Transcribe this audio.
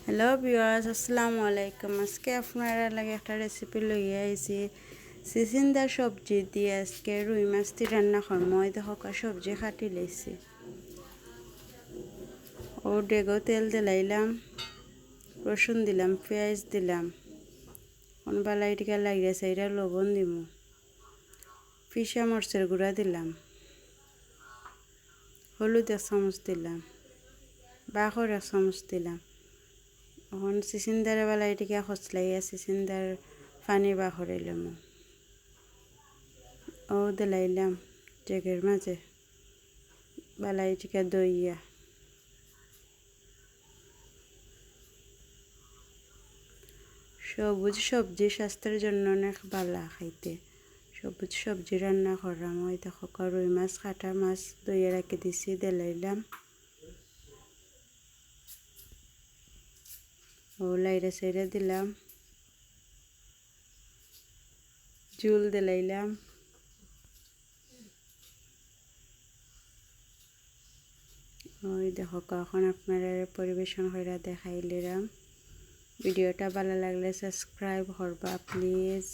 Hello viewers, আসসালামু আলাইকুম। আজকে আপনারা লাগে একটা রেসিপি লইয়া আইছি। চিচিন্দার সবজি দিয়ে আজকে রুই মাছটি রান্না করম। ওই দেখো সবজি কাটি লইছি। ও ডেগো তেল দিলাইলাম, রসুন দিলাম, পেঁয়াজ দিলাম, বালাই টিকা লাগিয়েছে, এটা লবণ দিব, পিসা মরিচের গুঁড়া দিলাম, হলুদ 1 চামচ দিলাম, বাখর 1 চামচ দিলাম। এখন চিচিন্দার বালাই টিকা খসলাইয়া চিচিন্দার পানি বাখরাইলাম। ও দিলাইলাম জেগের মাঝে বালাই টিকা দইয়া। সবুজ সবজি স্বাস্থ্যের জন্য অনেক ভালো খাইতে। সবুজ সবজি রান্না করলাম। ওই দেখো রুই মাছ কাটা মাছ দইয়া রাখি দিছি, দিলাইলাম। ও লাইরা সাইরা দিলাম, জুল দিলাইলাম। ওই দেখো এখন আপনারা পরিবেশন করে দেখাইলাম। ভিডিওটা ভালো লাগলে সাবস্ক্রাইব করবা প্লিজ।